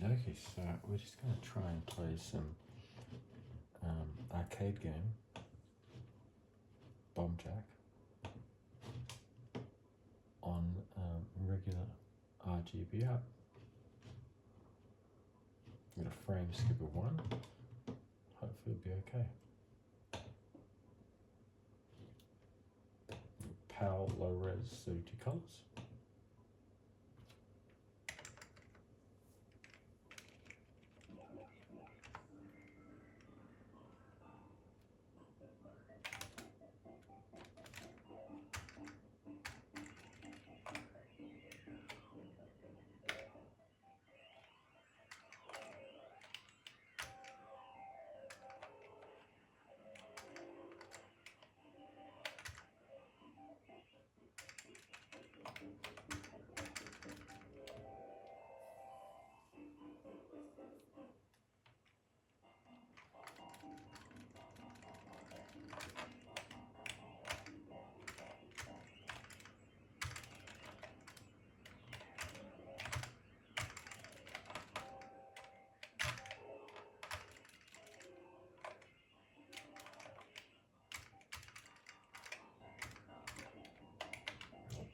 Okay, so we're just going to try and play some arcade game, Bomb Jack, on regular RGB out. Get a frame skip of 1, hopefully it'll be okay. PAL low res 32 colors.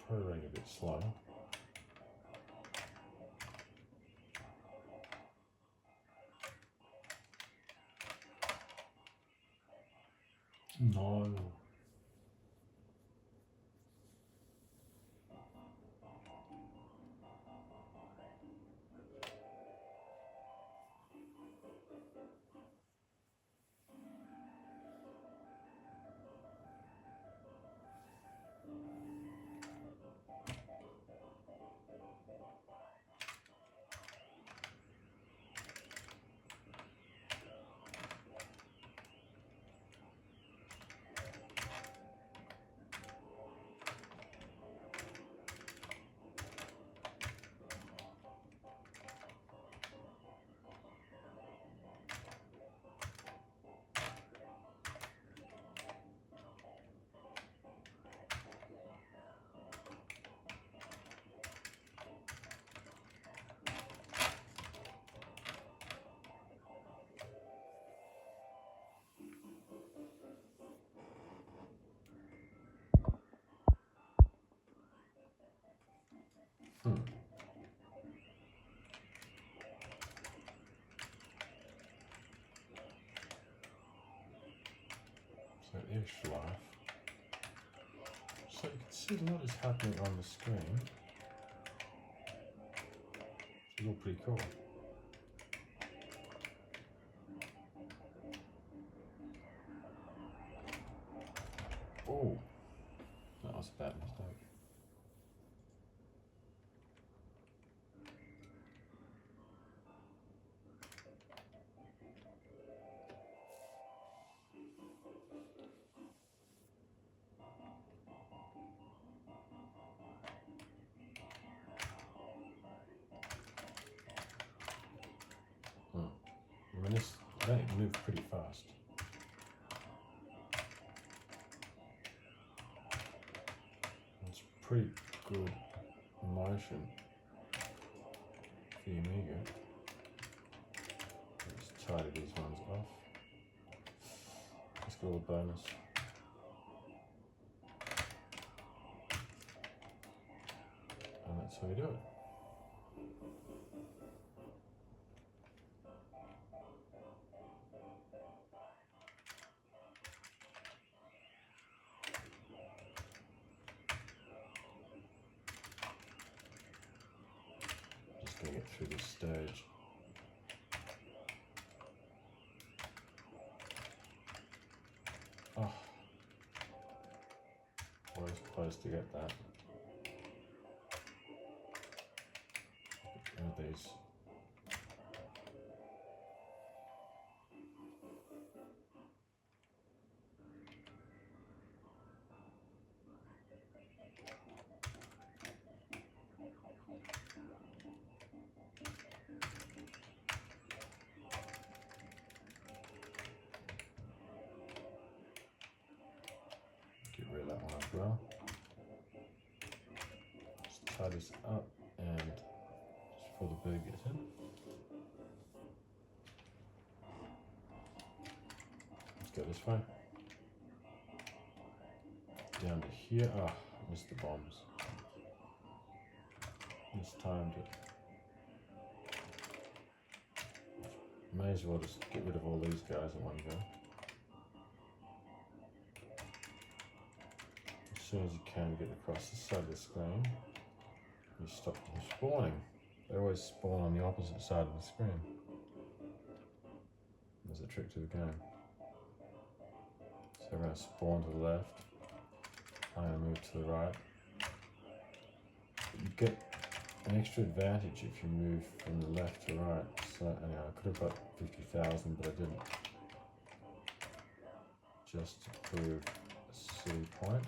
Probably running a bit slow. No. So extra life. So you can see a lot is happening on the screen. It's all pretty cool. Oh, that was a bad mistake. I mean, they move pretty fast. It's pretty good motion for the Amiga. Let's tidy these ones off. Let's go a bonus. And that's how we do it. Just gonna get through this stage. Oh, always close to get that. Look at these. Get rid of that one as well. Just tie this up and just before the bird gets in. go this way. Down to here. Ah, missed the bombs. Mistimed it. May as well just get rid of all these guys at one go. As soon as you can get across the side of the screen, you stop them spawning. They always spawn on the opposite side of the screen. There's a trick to the game. So we're going to spawn to the left. I'm going to move to the right. You get an extra advantage if you move from the left to right. So anyway, I could have got 50,000, but I didn't. Just to prove a silly point.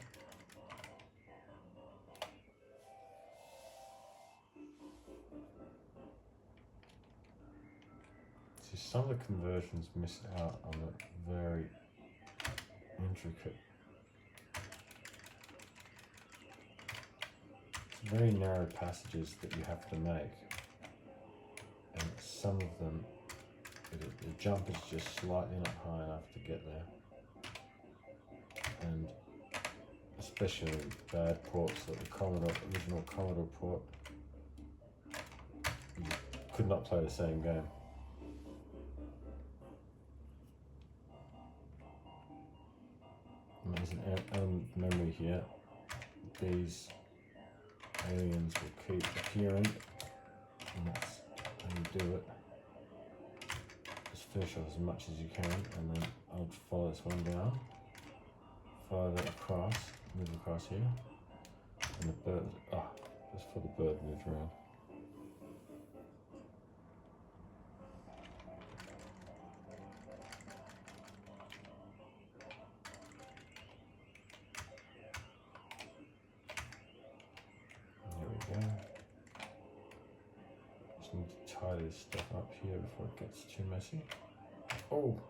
See, some of the conversions miss out on the very intricate. It's very narrow passages that you have to make, and some of them, the jump is just slightly not high enough to get there, and especially bad ports like the original Commodore port, you could not play the same game. And there's an element of memory here. These aliens will keep appearing, and that's how you do it. Just finish off as much as you can, and then I'll follow this one down, follow that across, move across here, and the bird, just for the bird moved around. Just need to tie this stuff up here before it gets too messy. Oh!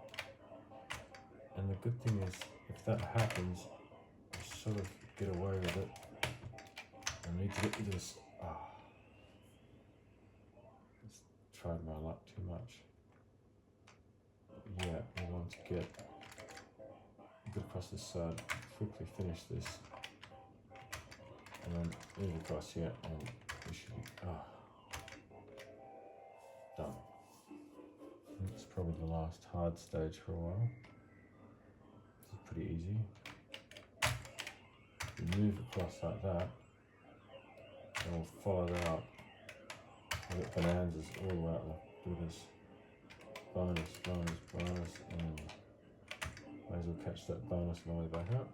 And the good thing is, if that happens, you sort of get away with it. I need to get to this. Just tried my luck too much. But yeah, we want to get across this side, quickly finish this. And then move across here, and we should be done. It's probably the last hard stage for a while. This is pretty easy. You move across like that, and we'll follow that up. We'll get bonanzas all the way up. Do this bonus, bonus, bonus, and may as well catch that bonus on the way back up.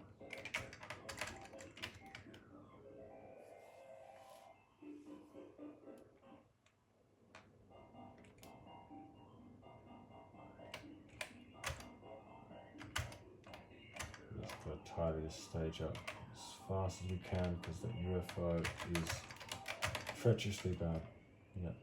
Tidy this stage up as fast as we can, because that UFO is treacherously bad. Yeah,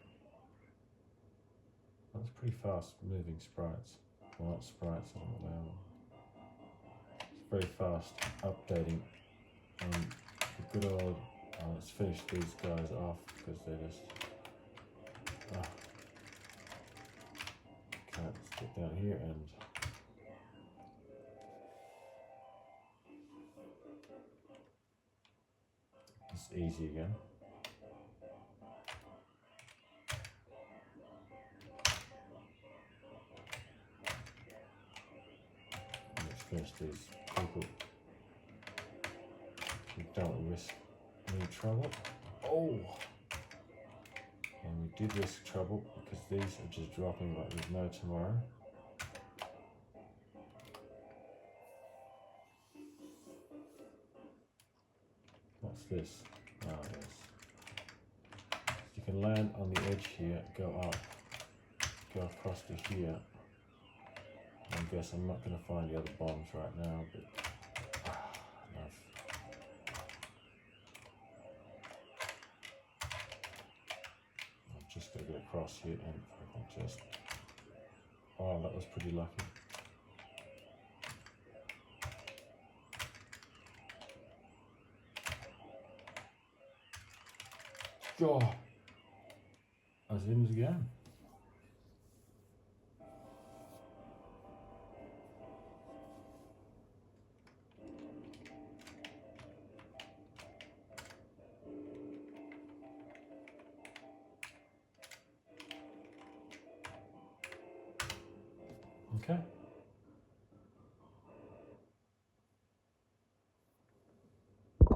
that's pretty fast moving sprites. Well, not sprites, I don't know what they are. It's very fast updating. And the good old, let's finish these guys off because they're just. Okay, let's get down here and. It's easy again. Let's finish these people. We don't risk any trouble. Oh! And we did risk trouble because these are just dropping like there's no tomorrow. What's this? Yes. You can land on the edge here, go up, go across to here. I guess I'm not going to find the other bombs right now, but enough. I've just got to get across here and I can just. Oh, that was pretty lucky. Oh, as in again. Okay.